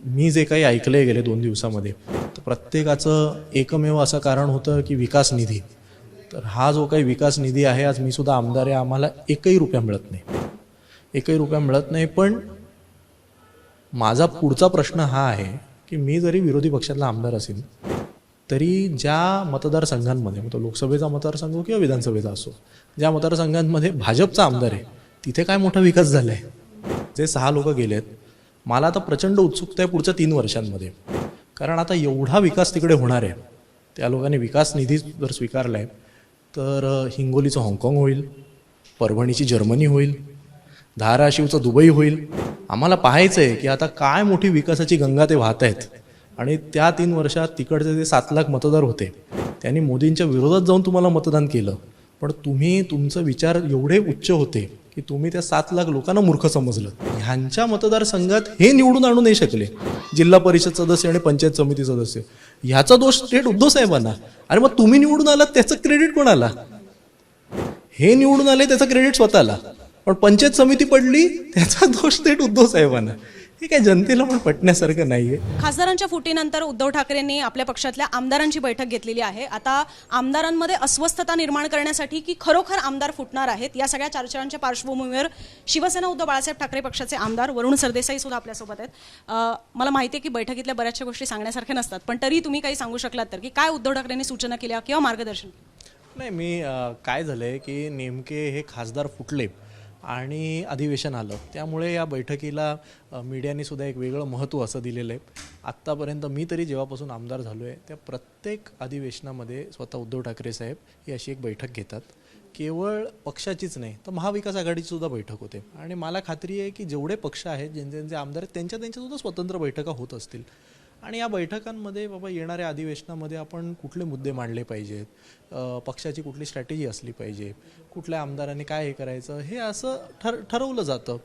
मी जे काही ऐकले गेले 2 दिवसामध्ये तर प्रत्येकाचं एकमेव असं कारण होतं की विकास निधी. तर हा जो काही विकास निधी आहे, आज मी सुद्धा आमदार आहे, आम्हाला एकही रुपया मिळत नाही, एकही रुपया मिळत नाही. पण माझा पुढचा प्रश्न हा आहे की मी जरी विरोधी पक्षातला आमदार असेल तरी ज्या मतदारसंघांमध्ये, मग तो लोकसभेचा मतदारसंघ किंवा विधानसभेचा असो, ज्या मतदारसंघांमध्ये भाजपचा आमदार आहे तिथे काय मोठा विकास झाला आहे. जे 6 लोक गेलेत, मला आता प्रचंड उत्सुकता आहे पुढच्या 3 वर्षांमध्ये, कारण आता एवढा विकास तिकडे होणार आहे. त्या लोकांनी विकास निधी जर स्वीकारला आहे तर हिंगोलीचं हाँगकाँग होईल, परभणीची जर्मनी होईल, धाराशिवचं दुबई होईल. आम्हाला पाहायचं आहे की आता काय मोठी विकासाची गंगा ते वाहत आहेत. आणि त्या 3 वर्षात तिकडचे जे 7 लाख मतदार होते त्यांनी मोदींच्या विरोधात जाऊन तुम्हाला मतदान केलं, पण तुम्ही तुमचं विचार एवढे उच्च होते की तुम्ही त्या 7 लाख लोकांना मूर्ख समजलं. ह्यांच्या मतदारसंघात हे निवडून आणू नाही शकले जिल्हा परिषद सदस्य आणि पंचायत समिती सदस्य. ह्याचा दोष थेट उद्धव साहेबांना. अरे मग तुम्ही निवडून आलात त्याचं क्रेडिट कोणाला? हे निवडून आले त्याचं क्रेडिट स्वतःला, पण पंचायत समिती पडली त्याचा दोष थेट उद्धव साहेबांना. हे काय जनतेला पण पटण्यासारखं नाहीये. खासदारांच्या फुटीनंतर उद्धव ठाकरेंनी आपल्या पक्षातल्या आमदारांची बैठक घेतलेली आहे. आता आमदारांमध्ये अस्वस्थता निर्माण करण्यासाठी की खरोखर आमदार फुटणार आहेत, या सगळ्या चर्चांच्या पार्श्वभूमीवर शिवसेना उद्धव बाळासाहेब ठाकरे पक्षाचे आमदार वरुण सरदेसाई सुद्धा आपल्यासोबत आहेत. मला माहिती आहे की बैठकीतल्या बऱ्याचशा गोष्टी सांगण्यासारख्या नसतात, पण तरी तुम्ही काही सांगू शकलात तर की काय उद्धव ठाकरेंनी सूचना केल्या किंवा मार्गदर्शन? नाही, मी काय झालंय की नेमके हे खासदार फुटले आणि अधिवेशन आलं, त्यामुळे या बैठकीला मीडियाने सुद्धा एक वेगळं महत्त्व असं दिलेलं आहे. आत्तापर्यंत मी तरी जेव्हापासून आमदार झालो आहे त्या प्रत्येक अधिवेशनामध्ये स्वतः उद्धव ठाकरे साहेब ही अशी एक बैठक घेतात. केवळ पक्षाचीच नाही तर महाविकास आघाडीची सुद्धा बैठक होते. आणि मला खात्री आहे की जेवढे पक्ष आहेत, ज्यांचे आमदार आहेत, त्यांच्यासुद्धा स्वतंत्र बैठका होत असतील. आणि या बैठकांमध्ये बाबा येणाऱ्या अधिवेशनामध्ये आपण कुठले मुद्दे मांडले पाहिजेत, पक्षाची कुठली स्ट्रॅटेजी असली पाहिजे, कुठल्या आमदारांनी काय हे करायचं, हे असं ठरवलं जातं.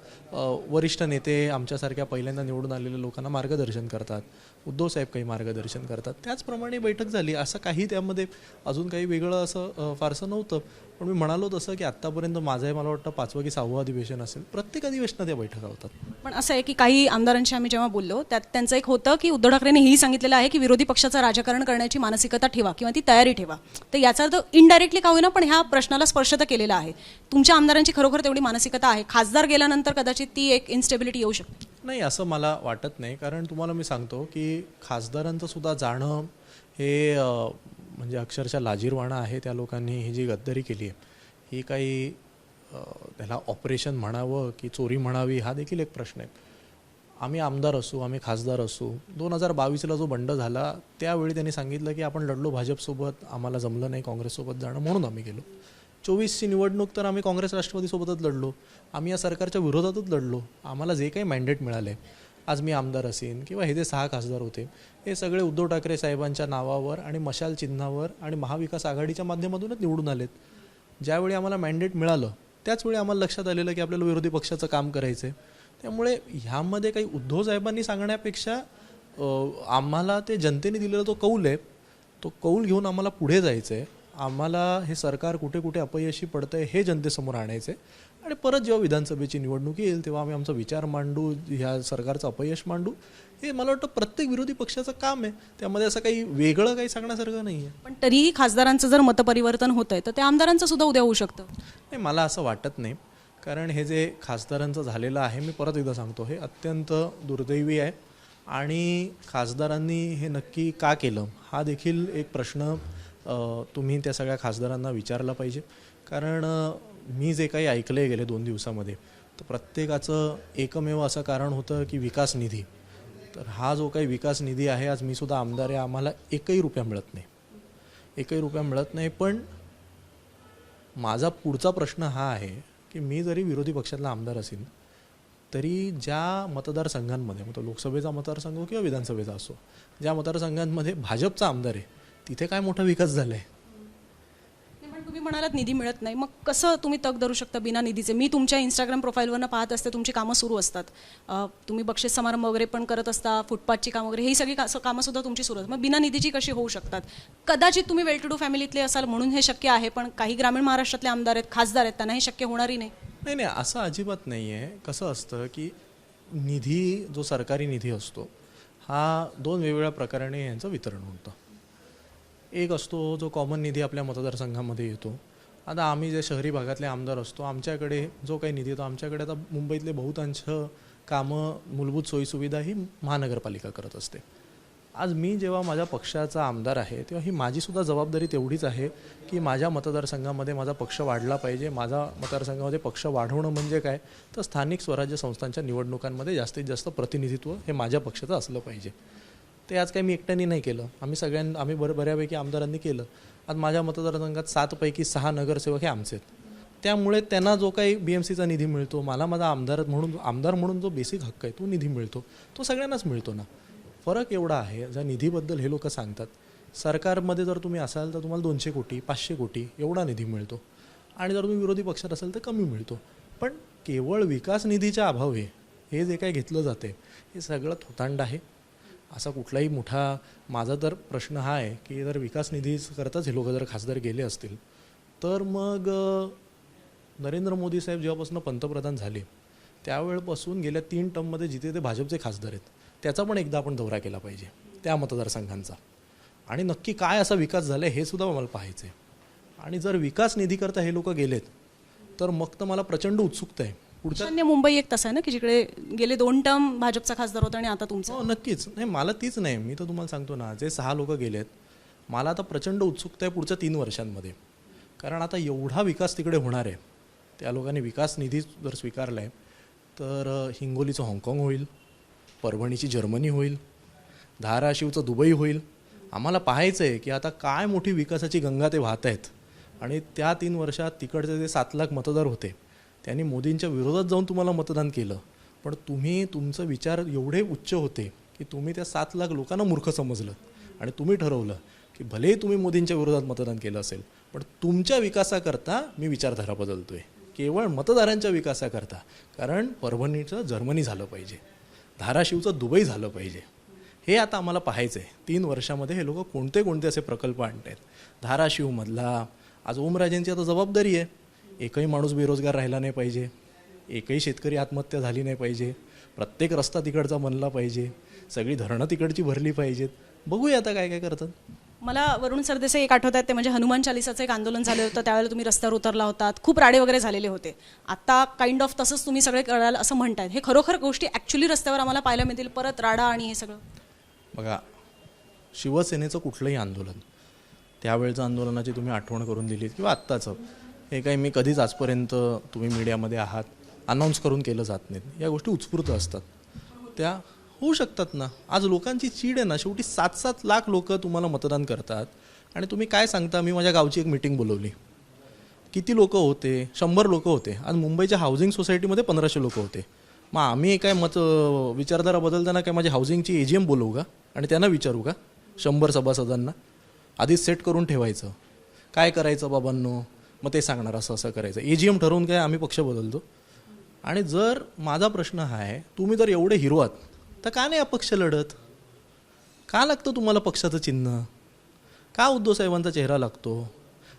वरिष्ठ नेते आमच्यासारख्या पहिल्यांदा निवडून आलेल्या लोकांना मार्गदर्शन करतात, उद्धव साहेब काही मार्गदर्शन करतात, त्याचप्रमाणे बैठक झाली. असं काही त्यामध्ये अजून काही वेगळं असं फारसं नव्हतं. पण मी म्हणालो तसं की आत्तापर्यंत माझं मला वाटतं 5वं की 6वं अधिवेशन असेल, प्रत्येक अधिवेशनात या बैठका होतात. पण असं आहे की काही आमदारांशी आम्ही जेव्हा बोललो त्यात त्यांचं एक होतं की उद्धव ठाकरेंनी हेही सांगितलेलं आहे की विरोधी पक्षाचं राजकारण करण्याची मानसिकता ठेवा किंवा ती तयारी ठेवा. तर याचा अर्थ इनडायरेक्टली का होईना पण ह्या प्रश्नाला स्पर्श तर केलेला आहे. तुमच्या आमदारांची खरोखर तेवढी मानसिकता आहे? खासदार गेल्यानंतर कदाचित ती एक इन्स्टेबिलिटी येऊ शकते. नाही, असं मला वाटत नाही. कारण तुम्हाला मी सांगतो की खासदारांचं सुद्धा जाणं हे म्हणजे अक्षरशः लाजिरवाणं आहे. त्या लोकांनी ही जी गद्दारी केली आहे ही काही त्याला ऑपरेशन म्हणावं की चोरी म्हणावी हा देखील एक प्रश्न आहे. आम्ही आमदार असू, आम्ही खासदार असू, 2022ला जो बंड झाला त्यावेळी त्यांनी सांगितलं की आपण लढलो भाजपसोबत, आम्हाला जमलं नाही काँग्रेससोबत जाणं म्हणून आम्ही गेलो. 24ची निवडणूक तर आम्ही काँग्रेस राष्ट्रवादीसोबतच लढलो, आम्ही या सरकारच्या विरोधातच लढलो. आम्हाला जे काही मॅन्डेट मिळाले, आज मी आमदार असेन किंवा हे जे 6 खासदार होते हे सगळे उद्धव ठाकरे साहेबांच्या नावावर आणि मशाल चिन्हावर आणि महाविकास आघाडीच्या माध्यमातूनच निवडून आलेत. ज्यावेळी आम्हाला मॅन्डेट मिळालं त्याचवेळी आम्हाला लक्षात आलेलं की आपल्याला विरोधी पक्षाचं काम करायचं आहे. त्यामुळे ह्यामध्ये काही उद्धव साहेबांनी सांगण्यापेक्षा आम्हाला ते जनतेने दिलेला तो कौल आहे, तो कौल घेऊन आम्हाला पुढे जायचं आहे. आम्हाला हे सरकार कुठे कुठे अपयशी पडतं आहे हे जनतेसमोर आणायचं आहे. आणि परत जेव्हा विधानसभेची निवडणूक येईल तेव्हा आम्ही आमचा विचार मांडू, ह्या सरकारचं अपयश मांडू. हे मला वाटतं प्रत्येक विरोधी पक्षाचं काम आहे. त्यामध्ये असं काही वेगळं काही सांगण्यासारखं नाही आहे. पण तरीही खासदारांचं जर मतपरिवर्तन होतंय तर त्या आमदारांचं सुद्धा उद्या होऊ शकतं. नाही, मला असं वाटत नाही. कारण हे जे खासदारांचं झालेलं आहे, मी परत एकदा सांगतो, हे अत्यंत दुर्दैवी आहे. आणि खासदारांनी हे नक्की का केलं हा देखील एक प्रश्न तुम्ही त्या सगळ्या खासदारांना विचारला पाहिजे. कारण मी जे काही ऐकले गेले 2 दिवसामध्ये तर प्रत्येकाचं एकमेव असं कारण होतं की विकास निधी. तर हा जो काही विकास निधी आहे, आज मी सुद्धा आमदार आहे, आम्हाला एकही रुपया मिळत नाही, एकही रुपया मिळत नाही. पण माझा पुढचा प्रश्न हा आहे की मी जरी विरोधी पक्षातला आमदार असेल तरी ज्या मतदारसंघांमध्ये, मग तो लोकसभेचा मतदारसंघ किंवा विधानसभेचा असो, ज्या मतदारसंघांमध्ये भाजपचा आमदार आहे तिथे काय मोठा विकास झाला आहे. पण तुम्ही म्हणालात निधी मिळत नाही, मग कसं तुम्ही तग धरू शकता बिना निधीचे? मी तुमच्या इंस्टाग्राम प्रोफाईलवरनं पाहत असते तुमची कामं सुरू असतात. तुम्ही बक्षीस समारंभ वगैरे पण करत असता, फुटपाथची कामं वगैरे, ही सगळी कामं सुद्धा तुमची सुरू असतात. मग बिना निधीची कशी होऊ शकतात? कदाचित तुम्ही वेल टू डू फॅमिलीतले असाल म्हणून हे शक्य आहे, पण काही ग्रामीण महाराष्ट्रातले आमदार आहेत, खासदार आहेत, त्यांना हे शक्य होणारही नाही. नाही नाही, असं अजिबात नाही आहे. कसं असतं की निधी जो सरकारी निधी असतो हा 2 वेगवेगळ्या प्रकाराने यांचं वितरण होतं. एक असतो जो कॉमन निधी आपल्या मतदारसंघामध्ये येतो. आता आम्ही जे शहरी भागातले आमदार असतो, आमच्याकडे जो काही निधी येतो, आमच्याकडे आता मुंबईतले बहुतांश कामं, मूलभूत सोयीसुविधा ही महानगरपालिका करत असते. आज मी जेव्हा माझ्या पक्षाचा आमदार आहे तेव्हा ही माझीसुद्धा जबाबदारी तेवढीच आहे की माझ्या मतदारसंघामध्ये माझा पक्ष वाढला पाहिजे. माझा मतदारसंघामध्ये पक्ष वाढवणं म्हणजे काय, तर स्थानिक स्वराज्य संस्थांच्या निवडणुकांमध्ये जास्तीत जास्त प्रतिनिधित्व हे माझ्या पक्षाचं असलं पाहिजे. ते आज काही मी एकट्याने नाही केलं, आम्ही बऱ्यापैकी आमदारांनी केलं. आज माझ्या मतदारसंघात 7 पैकी 6 नगरसेवक हे आमचे आहेत. त्यामुळे त्यांना जो काही BMCचा निधी मिळतो, मला माझा आमदार म्हणून जो बेसिक हक्क आहे तो निधी मिळतो, तो सगळ्यांनाच मिळतो ना. फरक एवढा आहे, ज्या निधीबद्दल हे लोक सांगतात, सरकारमध्ये जर तुम्ही असाल तर तुम्हाला 200 कोटी 500 कोटी एवढा निधी मिळतो आणि जर तुम्ही विरोधी पक्षात असाल तर कमी मिळतो. पण केवळ विकास निधीच्या अभावी हे जे काही घेतलं जाते हे सगळं थोतांड आहे. असा कुठलाही मोठा, माझा तर प्रश्न हा आहे की जर विकास निधी करताच हे लोक जर खासदार गेले असतील तर मग नरेंद्र मोदी साहेब जेव्हापासून पंतप्रधान झाले त्यावेळपासून गेल्या 3 टर्ममध्ये जिथे ते भाजपचे खासदार आहेत त्याचा पण एकदा आपण दौरा केला पाहिजे त्या मतदारसंघांचा, आणि नक्की काय असा विकास झाला हे सुद्धा मला पाहायचं आहे. आणि जर विकास निधी करता हे लोक गेलेत तर मग तर मला प्रचंड उत्सुकता आहे पुढच्या. ईशान्य मुंबई एक तसं आहे ना की जिकडे गेले 2 टर्म भाजपचा खासदार होता आणि आता तुमचा. हो नक्कीच. नाही, मला तीच नाही, मी तर तुम्हाला सांगतो ना, जे 6 लोक गेलेत, मला आता प्रचंड उत्सुकता आहे पुढच्या 3 वर्षांमध्ये. कारण आता एवढा विकास तिकडे होणार आहे. त्या लोकांनी विकास निधी जर स्वीकारला आहे तर हिंगोलीचं हाँगकाँग होईल, परभणीची जर्मनी होईल, धाराशिवचं दुबई होईल. आम्हाला पाहायचं आहे की आता काय मोठी विकासाची गंगा ते वाहत आहेत. आणि त्या 3 वर्षात तिकडचे जे 7 लाख मतदार होते त्यांनी मोदींच्या विरोधात जाऊन तुम्हाला मतदान केलं, पण तुमचं विचार एवढे उच्च होते की तुम्ही त्या 7 लाख लोकांना मूर्ख समजलं आणि तुम्ही ठरवलं की भलेही तुम्ही मोदींच्या विरोधात मतदान केलं असेल पण तुमच्या विकासाकरता मी विचारधारा बदलतोय, केवळ मतदारांच्या विकासाकरता. कारण परभणीचं जर्मनी झालं पाहिजे, धाराशिवचं दुबई झालं पाहिजे. हे आता आम्हाला पाहायचं आहे 3 वर्षामध्ये हे लोक कोणते असे प्रकल्प आणत आहेत. धाराशिवमधला आज ओमराजेंची आता जबाबदारी आहे, एकही माणूस बेरोजगार राहिला नाही पाहिजे, एकही शेतकरी आत्महत्या झाली नाही पाहिजे, प्रत्येक रस्ता तिकडचा बनला पाहिजे, सगळी धरणं तिकडची भरली पाहिजेत. बघूया आता काय काय करतात. मला वरुण सरदेसाई एक आठवत आहेत, ते म्हणजे हनुमान चालिसाचं एक आंदोलन झालं होतं, त्यावेळेला तुम्ही रस्त्यावर उतरला होतात, खूप राडे वगैरे झालेले होते. आता काइंड ऑफ तसंच तुम्ही सगळे कराल असं म्हणतायत. हे खरोखर गोष्टी ॲक्च्युली रस्त्यावर आम्हाला पाहायला मिळतील, परत राडा आणि हे सगळं? बघा, शिवसेनेचं कुठलंही आंदोलन, त्यावेळचं आंदोलनाची तुम्ही आठवण करून दिलीत किंवा आत्ताचं, हे काही मी कधीच आजपर्यंत तुम्ही मीडियामध्ये आहात अनाऊन्स करून केलं जात नाहीत. या गोष्टी उत्स्फूर्त असतात, त्या होऊ शकतात ना. आज लोकांची चीड आहे ना, शेवटी 7-7 लाख लोक तुम्हाला मतदान करतात आणि तुम्ही काय सांगता. मी माझ्या गावची एक मीटिंग बोलवली, किती लोक होते? 100 लोक होते. आज मुंबईच्या हाऊसिंग सोसायटीमध्ये 1500 लोक होते. मग आम्ही काय विचारधारा बदलताना काय माझी हाऊसिंगची AGM बोलवू का आणि त्यांना विचारू का 100 सभासदांना? आधीच सेट करून ठेवायचं, काय करायचं बाबांनो, मग ते सांगणार असं असं करायचं. AGM ठरवून काय आम्ही पक्ष बदलतो? आणि जर माझा प्रश्न हा आहे, तुम्ही जर एवढे हिरो आहात तर का नाही अपक्ष लढत? का लागतं तुम्हाला पक्षाचं चिन्ह? का उद्धव साहेबांचा चेहरा लागतो?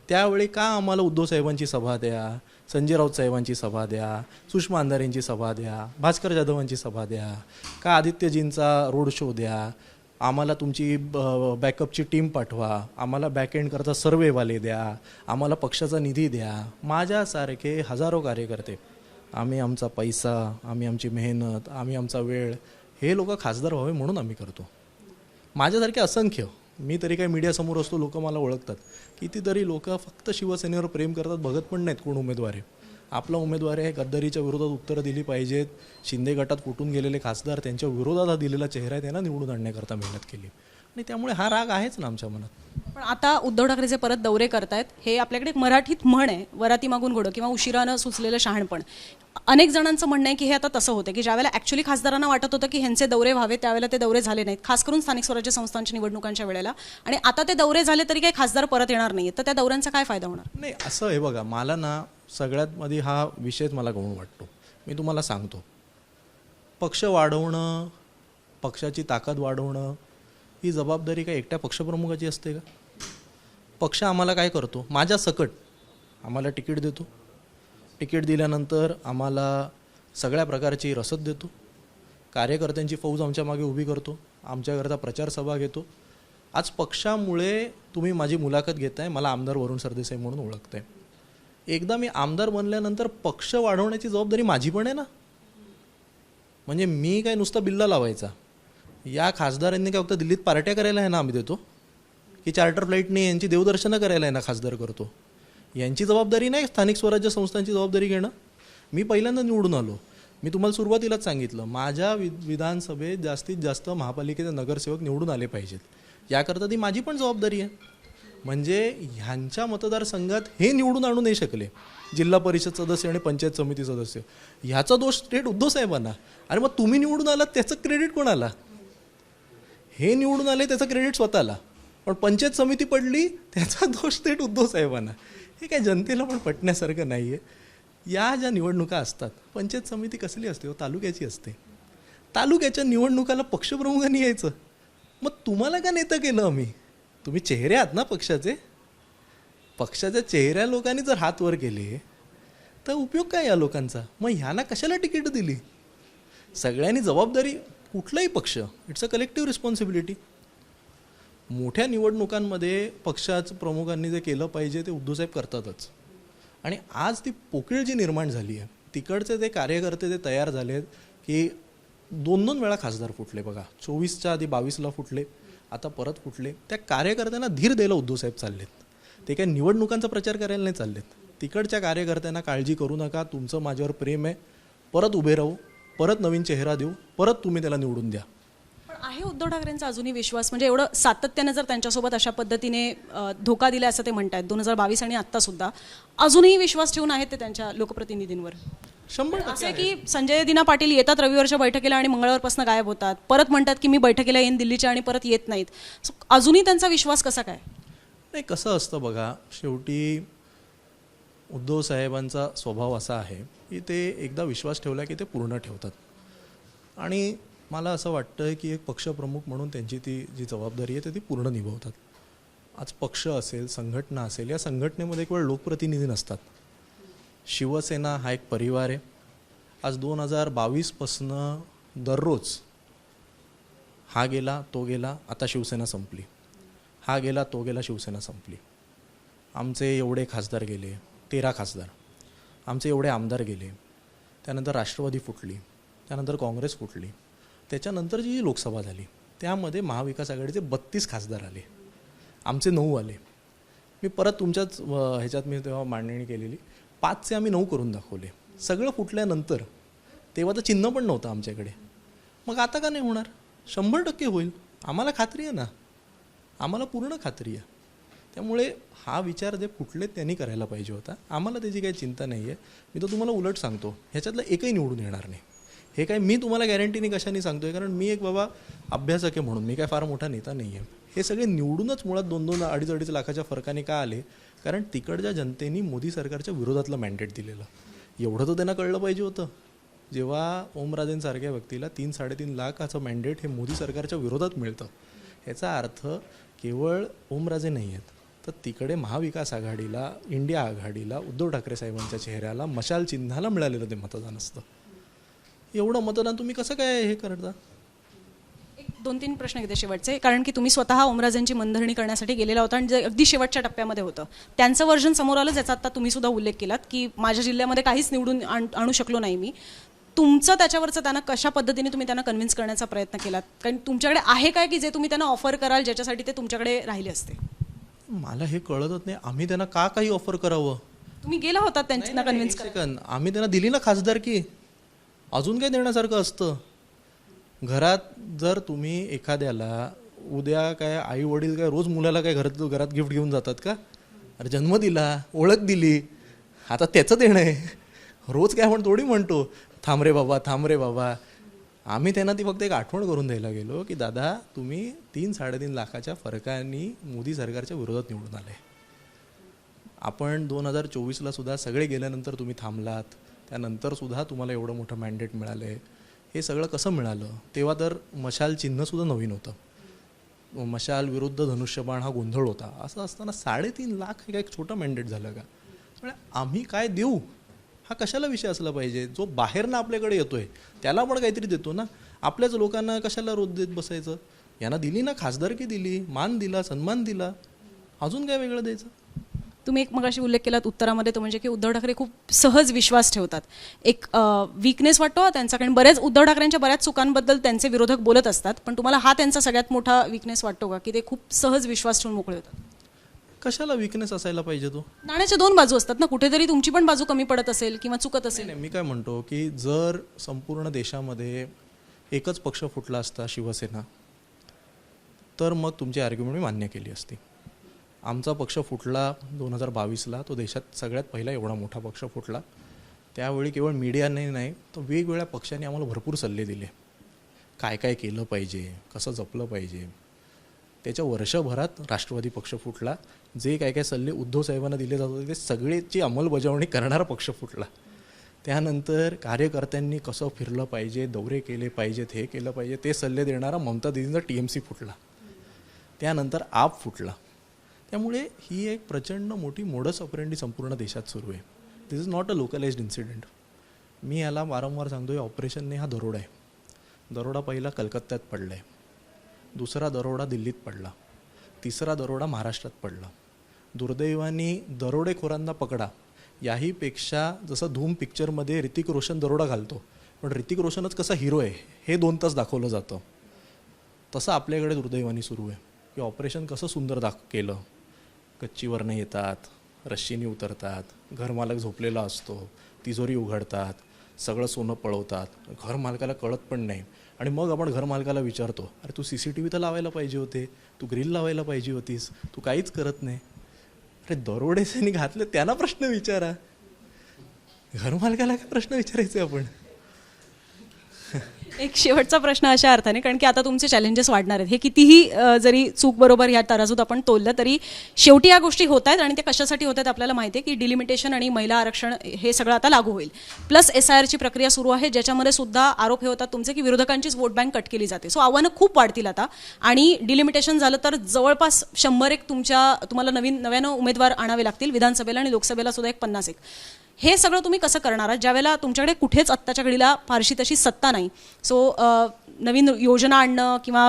त्यावेळी का आम्हाला उद्धव साहेबांची सभा द्या, संजय राऊत साहेबांची सभा द्या, सुषमा अंधारेंची सभा द्या, भास्कर जाधवांची सभा द्या, का आदित्यजींचा रोड शो द्या, आम्हाला तुमची बॅकअपची टीम पाठवा, आम्हाला बॅकएंड करता सर्वेवाले द्या, आम्हाला पक्षाचा निधी द्या. माझ्यासारखे हजारो कार्यकर्ते, आम्ही आमचा पैसा, आम्ही आमची मेहनत, आम्ही आमचा वेळ, हे लोक खासदार व्हावे म्हणून आम्ही करतो. माझ्यासारखे असंख्य, मी तरी काय मीडियासमोर असतो, लोक मला ओळखतात. कितीतरी लोक फक्त शिवसेनेवर प्रेम करतात, बघत पण नाहीत कोण उमेदवार आहे. आपला उमेदवार आहे, गद्दारीच्या विरोधात उत्तरं दिली पाहिजेत. शिंदे गटात फुटून गेलेले खासदार, त्यांच्या विरोधात हा दिलेला चेहरा आहे, त्यांना निवडून आणण्याकरता मेहनत केली आणि त्यामुळे हा राग आहेच ना आमच्या मनात. पण आता उद्धव ठाकरे जे परत दौरे करतायत, हे आपल्याकडे एक मराठीत म्हण आहे, वराती मागून घोडं किंवा उशिरानं सुचलेलं शहाणपण. अनेक जणांचं म्हणणं आहे की हे आता तसं होतं की ज्यावेळेला ॲक्च्युली खासदारांना वाटत होतं की ह्यांचे दौरे व्हावे त्यावेळेला ते दौरे झाले नाहीत, खास करून स्थानिक स्वराज्य संस्थांच्या निवडणुकांच्या वेळेला. आणि आता ते दौरे झाले तरी काही खासदार परत येणार नाही, तर त्या दौऱ्यांचा काय फायदा होणार? नाही, असं आहे बघा, मला ना सगळ्यात मध्ये हा विषयच मला गौण वाटतो. मी तुम्हाला सांगतो, पक्ष वाढवणं, पक्षाची ताकद वाढवणं ही जबाबदारी काय एकट्या पक्षप्रमुखाची असते का? पक्ष आम्हाला काय करतो, माझ्या सकट आम्हाला तिकीट देतो, तिकीट दिल्यानंतर आम्हाला सगळ्या प्रकारची रसद देतो, कार्यकर्त्यांची फौज आमच्या मागे उभी करतो, आमच्याकरता प्रचार सभा घेतो. आज पक्षामुळे तुम्ही माझी मुलाखत घेताय, मला आमदार वरुण सरदेसाई म्हणून ओळखताय. एकदा मी आमदार बनल्यानंतर पक्ष वाढवण्याची जबाबदारी माझी पण आहे ना. म्हणजे मी काय नुसता बिल्ला लावायचा. या खासदारांनी काय फक्त दिल्लीत पार्ट्या करायला आहे ना आम्ही देतो, की चार्टर फ्लाईटने यांची देवदर्शनं करायला आहे ना खासदार करतो. यांची जबाबदारी नाही स्थानिक स्वराज्य संस्थांची जबाबदारी घेणं. मी पहिल्यांदा निवडून आलो. मी तुम्हाला सुरुवातीलाच सांगितलं, माझ्या विधानसभेत जास्तीत जास्त महापालिकेचे नगरसेवक निवडून आले पाहिजेत. याकरता ती माझी पण जबाबदारी आहे. म्हणजे ह्यांच्या मतदारसंघात हे निवडून आणू नाही शकले जिल्हा परिषद सदस्य आणि पंचायत समिती सदस्य, ह्याचा दोष थेट उद्धव साहेबांना. अरे मग तुम्ही निवडून आलात त्याचं क्रेडिट कोणाला? हे निवडून आले त्याचं क्रेडिट स्वतःला, पण पंचायत समिती पडली त्याचा दोष थेट उद्धव साहेबांना. हे काय जनतेला पण पटण्यासारखं नाही आहे. या ज्या निवडणुका असतात, पंचायत समिती कसली असते हो? तालुक्याची असते. तालुक्याच्या निवडणुकाला पक्षप्रमुखांनी यायचं. मग तुम्हाला का नेतं केलं आम्ही? तुम्ही चेहरे आहात ना पक्षाचे. पक्षाच्या चेहऱ्या लोकांनी जर हात वर केले तर उपयोग काय या लोकांचा? मग ह्यांना कशाला तिकीट दिली? सगळ्यांनी जबाबदारी, कुठलाही पक्ष, इट्स अ कलेक्टिव्ह रिस्पॉन्सिबिलिटी. मोठ्या निवडणुकांमध्ये पक्षाचं प्रमुखांनी जे केलं पाहिजे ते उद्धवसाहेब करतातच. आणि आज ती पोकळी जी निर्माण झाली आहे, तिकडचे ते कार्यकर्ते जे तयार झाले आहेत की 2-2 वेळा खासदार फुटले बघा. 24च्या आधी 22ला फुटले, आता परत फुटले. त्या कार्यकर्त्यांना धीर द्यायला उद्धवसाहेब चाललेत. ते काय निवडणुकांचा प्रचार करायला नाही चाललेत. तिकडच्या कार्यकर्त्यांना काळजी करू नका, तुमचं माझ्यावर प्रेम आहे, परत उभे राहू, परत नवीन चेहरा देऊ, परत तुम्ही त्याला निवडून द्या. पण आहे उद्धव ठाकरेंचा अजूनही विश्वास? म्हणजे एवढं सातत्याने जर त्यांच्यासोबत अशा पद्धतीने धोका दिला असं ते म्हणतात 2022 आणि आत्तासुद्धा, अजूनही विश्वास ठेवून आहेत ते त्यांच्या लोकप्रतिनिधींवर? 100% असं आहे की संजय दिना पाटील येतात रविवारच्या बैठकीला आणि मंगळवारपासून गायब होतात, परत म्हणतात की मी बैठकीला येईन दिल्लीच्या आणि परत येत नाहीत. अजूनही त्यांचा विश्वास कसा काय? नाही, कसं असतं बघा, शेवटी उद्धव साहेबांचा स्वभाव असा आहे की ते एकदा विश्वास ठेवला की ते पूर्ण ठेवतात. आणि मला असं वाटतं की एक पक्षप्रमुख म्हणून त्यांची ती जी जबाबदारी आहे ती पूर्ण निभवतात. आज पक्ष असेल, संघटना असेल, या संघटनेमध्ये एक वेळ लोकप्रतिनिधी नसतात. शिवसेना हा एक परिवार आहे. आज 2022पासनं दररोज हा गेला तो गेला, आता शिवसेना संपली, हा गेला तो गेला, शिवसेना संपली. आमचे एवढे खासदार गेले, 13 खासदार, आमचे एवढे आमदार गेले. त्यानंतर राष्ट्रवादी फुटली, त्यानंतर काँग्रेस फुटली, त्याच्यानंतर जी लोकसभा झाली त्यामध्ये महाविकास आघाडीचे 32 खासदार आले, आमचे 9 आले. मी परत तुमच्याच ह्याच्यात मी तेव्हा मांडणी केलेली, 5चे आम्ही 9 करून दाखवले. सगळं फुटल्यानंतर तेव्हा तर चिन्ह पण नव्हतं आमच्याकडे. मग आता का नाही होणार? 100% होईल, आम्हाला खात्री आहे ना, आम्हाला पूर्ण खात्री आहे. त्यामुळे हा विचार जे फुटलेत त्यांनी करायला पाहिजे होता. आम्हाला त्याची काही चिंता नाही आहे. मी तर तुम्हाला उलट सांगतो, ह्याच्यातलं एकही निवडून येणार नाही. हे काय मी तुम्हाला गॅरंटीने कशाने सांगतो आहे, कारण मी एक बाबा अभ्यासक आहे म्हणून, मी काय फार मोठा नेता नाही आहे. हे सगळे निवडूनच मुळात 2-2, 2.5 लाखाच्या फरकाने का आले? कारण तिकडच्या जनतेने मोदी सरकारच्या विरोधातलं मॅन्डेट दिलेलं. एवढं तर त्यांना कळलं पाहिजे होतं. जेव्हा ओमराजेंसारख्या व्यक्तीला 3-3.5 लाखाचं मॅन्डेट हे मोदी सरकारच्या विरोधात मिळतं, याचा अर्थ केवळ ओमराजे नाही आहेत, तर तिकडे महाविकास आघाडीला, इंडिया आघाडीला, उद्धव ठाकरे साहेबांच्या चेहऱ्याला, मशाल चिन्हाला मिळालेलं ते मतदान असतं. एवढं मतदान तुम्ही कसं काय हे करता? 2-3 प्रश्न घेते शेवटचे, कारण की तुम्ही स्वतः ओमराजेंची मनधरणी करण्यासाठी गेलेला होता आणि जे अगदी शेवटच्या टप्प्यामध्ये होतं त्यांचं वर्जन समोर आलं, ज्याचा आता तुम्ही सुद्धा उल्लेख केलात की माझ्या जिल्ह्यामध्ये काहीच निवडून आणू शकलो नाही मी. तुमचं त्याच्यावरचं त्यांना कशा पद्धतीने तुम्ही त्यांना कन्व्हिन्स करण्याचा प्रयत्न केलात? कारण तुमच्याकडे आहे काय की जे तुम्ही त्यांना ऑफर कराल ज्याच्यासाठी ते तुमच्याकडे राहिले असते? मला हे कळतच नाही, आम्ही त्यांना का काही ऑफर करावं? तुम्ही गेला होता त्यांना कन्व्हिन्स करायला. आम्ही त्यांना दिली ना खासदारकी, अजून काय देण्यासारखं असतं? घरात जर तुम्ही एखाद्याला उद्या काय आई वडील काय रोज मुलाला काय घरात गिफ्ट घेऊन जातात का? अरे जन्म दिला, ओळख दिली, आता त्याचं देणं आहे. रोज काय आपण थोडी म्हणतो थांब रे बाबा. आम्ही त्यांना ती फक्त एक आठवण करून द्यायला गेलो की दादा तुम्ही 3-3.5 लाखाच्या फरकाने मोदी सरकारच्या विरोधात निवडून आले. आपण 2024ला सुद्धा सगळे गेल्यानंतर तुम्ही थांबलात, त्यानंतर सुद्धा तुम्हाला एवढं मोठं मॅन्डेट मिळालं आहे. हे सगळं कसं मिळालं? तेव्हा तर मशाल चिन्हसुद्धा नवीन होतं. मशाल विरुद्ध धनुष्यबाण हा गोंधळ होता. असं असताना 3.5 लाख हे काय एक छोटं मॅन्डेट झालं का? म्हणजे आम्ही काय देऊ हा कशाला विषय असला पाहिजे? जो बाहेरनं आपल्याकडे येतोय त्याला पण काहीतरी देतो ना. आपल्याच लोकांना कशाला रोज देत बसायचं? यांना दिली ना, खासदारकी दिली, मान दिला, सन्मान दिला, अजून काय वेगळं द्यायचं? तुम्ही एक मगाशी उल्लेख केलात उत्तरामध्ये, तो म्हणजे की उद्धव ठाकरे खूप सहज विश्वास ठेवतात. एक वीकनेस वाटतो त्यांचा, कारण बरेच उद्धव ठाकरेंच्या बऱ्याच चुकांबद्दल त्यांचे विरोधक बोलत असतात, पण तुम्हाला हा त्यांचा सगळ्यात मोठा वीकनेस वाटतो का, की ते खूप सहज विश्वास ठेवून मोकळे होतात? कशाला वीकनेस असायला पाहिजे तो? नाण्याच्या दोन बाजू असतात ना, कुठेतरी तुमची पण बाजू कमी पडत असेल किंवा चुकत असेल. नाही, मी काय म्हणतो की जर संपूर्ण देशामध्ये एकच पक्ष फुटला असता, शिवसेना, तर मग तुमची आर्ग्युमेंट मी मान्य केली असती. आमचा पक्ष फुटला 2022ला, तो देशात सगळ्यात पहिला एवढा मोठा पक्ष फुटला. त्यावेळी केवळ मीडियाने नाही तर वेगवेगळ्या पक्षांनी आम्हाला भरपूर सल्ले दिले, काय काय केलं पाहिजे, कसं जपलं पाहिजे. त्याच्या वर्षभरात राष्ट्रवादी पक्ष फुटला. जे काय काय सल्ले उद्धव साहेबांना दिले जात होते ते सगळेची अंमलबजावणी करणारा पक्ष फुटला. त्यानंतर कार्यकर्त्यांनी कसं फिरलं पाहिजे, दौरे केले पाहिजेत, हे केलं पाहिजे, ते सल्ले देणारा ममता दिदींचा TMC फुटला. त्यानंतर आप फुटला. त्यामुळे ही एक प्रचंड मोठी मोडस ऑपरेंडी संपूर्ण देशात सुरू आहे. This is not a localized incident. मी याला वारंवार सांगतो, या ऑपरेशनने हा दरोडा आहे. दरोडा पहिला कलकत्त्यात पडला आहे, दुसरा दरोडा दिल्लीत पडला, तिसरा दरोडा महाराष्ट्रात पडला. दुर्दैवाने दरोडेखोरांना पकडा याहीपेक्षा जसं धूम पिक्चरमध्ये ऋतिक रोशन दरोडा घालतो, पण ऋतिक रोशनच कसा हिरो आहे हे 2 तास दाखवलं जातं, तसं आपल्याकडे दुर्दैवाने सुरू आहे. की ऑपरेशन कसं सुंदर केलं. कच्चीवरनं येतात, रश्शीनी उतरतात, घरमालक झोपलेला असतो, तिजोरी उघडतात, सगळं सोनं पळवतात, घरमालकाला कळत पण नाही. आणि मग आपण घरमालकाला विचारतो, अरे तू CCTV तर लावायला पाहिजे होते, तू ग्रिल लावायला पाहिजे होतीस, तू काहीच करत नाही. अरे दरोडेच्यांनी घातले त्यांना प्रश्न विचारा, घरमालकाला काय प्रश्न विचारायचे आपण? एक शेवटचा प्रश्न अशा अर्थाने, कारण की आता तुमचे चॅलेंजेस वाढणार आहेत. हे कितीही जरी चूक बरोबर ह्या तराजूत आपण तोललं तरी शेवटी या गोष्टी होत आहेत, आणि ते कशासाठी होत आहेत आपल्याला माहिती आहे, की डिलिमिटेशन आणि महिला आरक्षण हे सगळं आता लागू होईल. प्लस SIRची प्रक्रिया सुरू आहे, ज्याच्यामध्ये सुद्धा आरोप हे होतात तुमचे की विरोधकांचीच वोट बँक कट केली जाते. सो आव्हानं खूप वाढतील आता, आणि डिलिमिटेशन झालं तर जवळपास 100 तुम्हाला नव्यानं उमेदवार आणावे लागतील विधानसभेला, आणि लोकसभेला सुद्धा 50. हे सगळं तुम्ही कसं करणार आहात, ज्यावेळेला तुमच्याकडे कुठेच आत्ताच्या घडीला फारशी तशी सत्ता नाही? सो नवीन योजना आणणं किंवा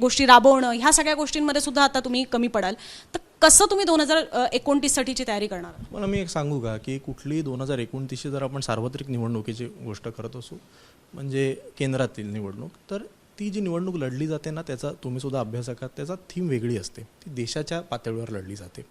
गोष्टी राबवणं, ह्या सगळ्या गोष्टींमध्ये सुद्धा आता तुम्ही कमी पडाल. तर कसं तुम्ही 2029साठीची तयारी करणार? मला मी एक सांगू का, की कुठली 2029ची जर आपण सार्वत्रिक निवडणुकीची गोष्ट करत असू, म्हणजे केंद्रातील निवडणूक, तर ती जी निवडणूक लढली जाते ना, त्याचा तुम्ही सुद्धा अभ्यास करा, त्याचा थीम वेगळी असते. ती देशाच्या पातळीवर लढली जाते.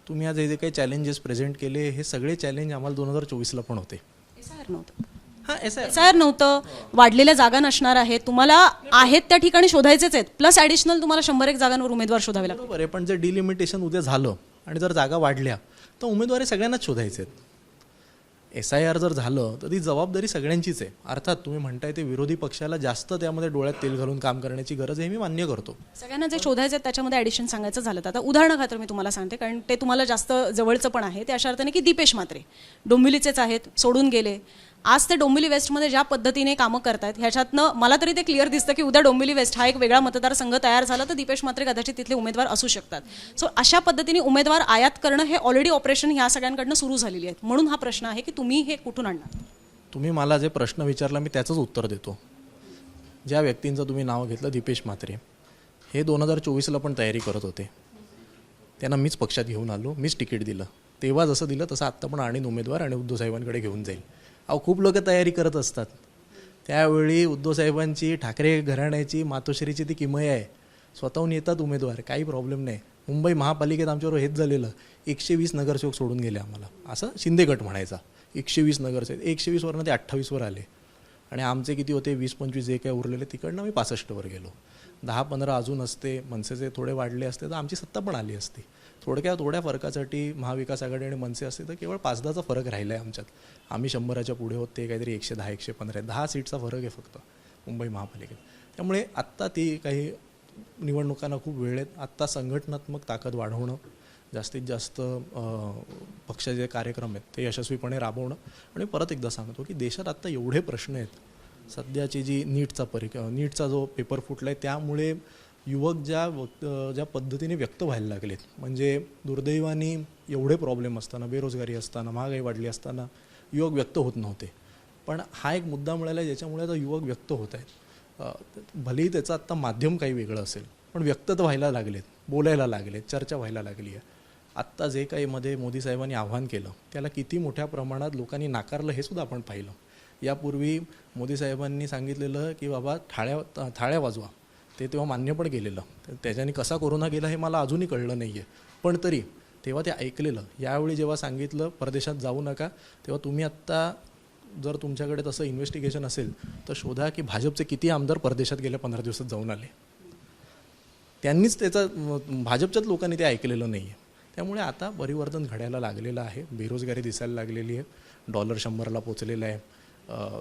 तुम्ही आज जे काही चॅलेंजेस प्रेझेंट केले, हे सगळे चॅलेंज आम्हाला 2024ला पण होते. SIR नव्हतं. हां, SIR नव्हतं, वाढलेल्या जागा नसणार आहेत, तुम्हाला आहेत त्या ठिकाणी शोधायचेच आहेत, प्लस ॲडिशनल तुम्हाला 100 जागांवर उमेदवार शोधावे लागतात. बरोबर आहे, पण जर डिलिमिटेशन उद्या झालं आणि जर जागा वाढल्या तर उमेदवार सगळ्यांनाच शोधायचे आहेत. SIR जर झालं तर ती जबाबदारी सगळ्यांचीच आहे. अर्थात तुम्ही म्हणताय ते विरोधी पक्षाला जास्त त्यामध्ये डोळ्यात तेल घालून काम करण्याची गरज आहे, मी मान्य करतो. सगळ्यांना जे शोधायचे त्याच्यामध्ये ॲडिशन सांगायचं झालं तर आता उदाहरणाखातर मी तुम्हाला सांगते, कारण ते तुम्हाला जास्त जवळचं पण आहे. ते अशा अर्थाने की दीपेश म्हात्रे डोंबिवलीचेच आहेत, सोडून गेले. आज ते डोंबिवली वेस्टमध्ये ज्या पद्धतीने कामं करतायत, ह्याच्यातनं मला तरी ते क्लिअर दिसतं की उद्या डोंबिवली वेस्ट हा एक वेगळा मतदारसंघ तयार झाला तर दीपेश म्हात्रे कदाचित तिथले उमेदवार असू शकतात. सो अशा पद्धतीने उमेदवार आयात करणं हे ऑलरेडी ऑपरेशन ह्या सगळ्यांकडनं सुरू झालेली आहेत. म्हणून हा प्रश्न आहे की तुम्ही हे कुठून आणणार? तुम्ही मला जे प्रश्न विचारला मी त्याचंच उत्तर देतो. ज्या व्यक्तींचं तुम्ही नाव घेतलं, दीपेश म्हात्रे, हे 2024ला पण तयारी करत होते. त्यांना मीच पक्षात घेऊन आलो, मीच तिकीट दिलं. तेव्हा जसं दिलं तसं आत्ता पण आणीन उमेदवार आणि उद्धव साहेबांकडे घेऊन जाईल. खूप लोक तयारी करत असतात. त्यावेळी उद्धव साहेबांची, ठाकरे घराण्याची, मातोश्रीची ती किमया आहे. स्वतःहून येतात उमेदवार, काही प्रॉब्लेम नाही. मुंबई महापालिकेत आमच्यावर हेच झालेलं, 120 नगरसेवक सोडून गेले आम्हाला. असं शिंदे गट म्हणायचा. 120 नगरसेवक, 120वरनं ते 28वर आले, आणि आमचे किती होते 20-25 जे काय उरलेले, तिकडनं मी 65वर गेलो. 10-15 अजून असते, मनसेचे थोडे वाढले असते तर आमची सत्ता पण आली असती. थोड्या फरकासाठी महाविकास आघाडी आणि मनसे असते तर केवळ 5-10चा फरक राहिला आहे आमच्यात. आम्ही 100च्या पुढे होत, ते काहीतरी 110-115 10 सीटचा फरक आहे फक्त मुंबई महापालिकेत. त्यामुळे आत्ता ती काही निवडणुकांना खूप वेळ आहेत. आत्ता संघटनात्मक ताकद वाढवणं, जास्तीत जास्त पक्षाचे जे कार्यक्रम आहेत ते यशस्वीपणे राबवणं. आणि परत एकदा सांगतो की देशात आत्ता एवढे प्रश्न आहेत. सध्याची जी नीटचा जो पेपर फुटला आहे, त्यामुळे युवक ज्या पद्धतीने व्यक्त व्हायला लागलेत, म्हणजे दुर्दैवाने एवढे प्रॉब्लेम असताना, बेरोजगारी असताना, महागाई वाढली असताना युवक व्यक्त होत नव्हते. पण हा एक मुद्दा मिळाला ज्याच्यामुळे आता युवक व्यक्त होत आहेत. भलेही त्याचं आत्ता माध्यम काही वेगळं असेल, पण व्यक्त तर व्हायला लागलेत, बोलायला लागलेत, चर्चा व्हायला लागली आहे. आत्ता जे काही मध्ये मोदी साहेबांनी आव्हान केलं त्याला किती मोठ्या प्रमाणात लोकांनी नाकारलं हे सुद्धा आपण पाहिलं. यापूर्वी मोदी साहेबांनी सांगितलेलं की बाबा थाळ्या वाजवा, ते तेव्हा मान्य पण केलेलं. त्याच्याने कसा कोरोना गेला हे मला अजूनही कळलं नाही आहे, पण तरी तेव्हा ते ऐकलेलं. यावेळी जेव्हा सांगितलं परदेशात जाऊ नका, तेव्हा तुम्ही आत्ता जर तुमच्याकडे तसं इन्व्हेस्टिगेशन असेल तर शोधा की भाजपचे किती आमदार परदेशात गेल्या 15 दिवसात जाऊन आले. त्यांनीच भाजपच्याच लोकांनी ते ऐकलेलं नाही आहे. त्यामुळे आता परिवर्तन घडायला लागलेलं आहे. बेरोजगारी दिसायला लागलेली आहे, डॉलर 100ला पोचलेला आहे,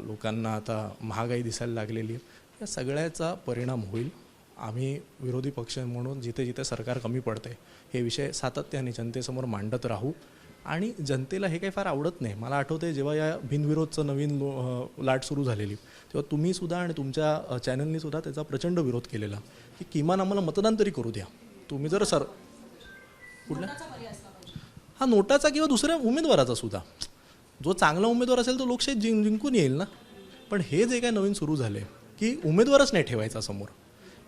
लोकांना आता महागाई दिसायला लागलेली आहे. या सगळ्याचा परिणाम होईल. आम्ही विरोधी पक्ष म्हणून जिथे जिथे सरकार कमी पडतं आहे हे विषय सातत्याने जनतेसमोर मांडत राहू. आणि जनतेला हे काही फार आवडत नाही. मला आठवतं आहे जेव्हा या बिनविरोधचं नवीन लाट सुरू झालेली तेव्हा तुम्हीसुद्धा आणि तुमच्या चॅनलनीसुद्धा त्याचा प्रचंड विरोध केलेला की किमान आम्हाला मतदान तरी करू द्या. तुम्ही जर कुठला हा नोटाचा किंवा दुसऱ्या उमेदवाराचा सुद्धा जो चांगला उमेदवार असेल तो लोकशाही जिंकून येईल ना. पण हे जे काय नवीन सुरू झालं आहे की उमेदवारच नाही ठेवायचा समोर,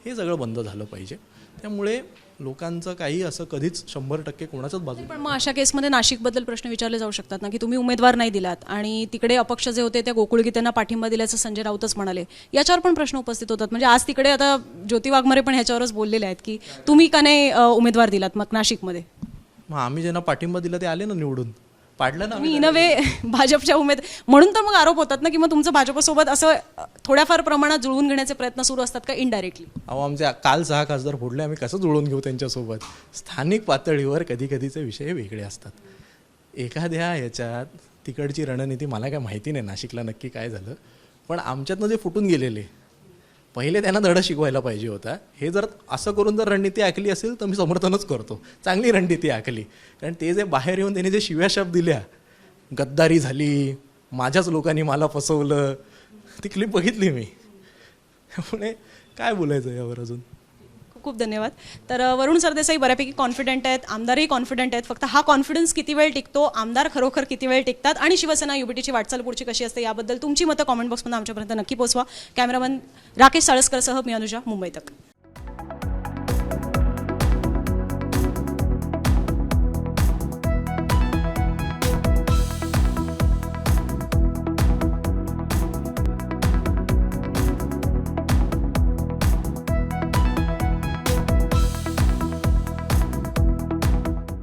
हे सगळं बंद झालं पाहिजे. त्यामुळे लोकांचं काही असं कधीच 100% कोणाच्याच बाजू. पण मग अशा केसमध्ये नाशिकबद्दल प्रश्न विचारले जाऊ शकतात ना की तुम्ही उमेदवार नाही दिलात आणि तिकडे अपक्ष जे होते त्या गोकुळगीतेंना पाठिंबा दिल्याचं संजय राऊतच म्हणाले. याच्यावर पण प्रश्न उपस्थित होतात. म्हणजे आज तिकडे आता ज्योती वाघमारे पण ह्याच्यावरच बोललेले आहेत की तुम्ही का नाही उमेदवार दिलात मग नाशिकमध्ये. मग आम्ही ज्यांना पाठिंबा दिला ते आले ना निवडून, पाडलं ना. तुम्ही इन अ वे भाजपच्या म्हणून तर मग आरोप होतात ना की मग तुमचं भाजपसोबत असं थोड्याफार प्रमाणात जुळवून घेण्याचे प्रयत्न सुरू असतात का इनडायरेक्टली. अहो आमचे काल 6 खासदार फोडले, आम्ही कसं जुळवून घेऊ त्यांच्यासोबत. स्थानिक पातळीवर कधी कधीचे विषय वेगळे असतात. एखाद्या याच्यात तिकडची रणनीती मला काय माहिती नाही नाशिकला नक्की काय झालं, पण आमच्यातनं जे फुटून गेलेले पहिले त्यांना धडा शिकवायला पाहिजे होता. हे जर असं करून जर रणनीती आखली असेल तर मी समर्थनच करतो. चांगली रणनीती आखली, कारण ते जे बाहेर येऊन त्यांनी जे शिव्या शब्द दिल्या, गद्दारी झाली, माझ्याच लोकांनी मला फसवलं, ती क्लिप बघितली मी. त्यामुळे काय बोलायचं यावर अजून. खूप खूप धन्यवाद. तर वरुण सरदेसाई बऱ्यापैकी कॉन्फिडंट आहेत, आमदारही कॉन्फिडंट आहेत. फक्त हा कॉन्फिडन्स किती वेळ टिकतो, आमदार खरोखर किती वेळ टिकतात आणि शिवसेना युबीटीची वाटचाल पुढची कशी असते याबद्दल तुमची मतं कॉमेंट बॉक्समध्ये आमच्यापर्यंत नक्की पोहोचवा. कॅमेरामन राकेश साळसकरसह मी अनुजा, मुंबई तक.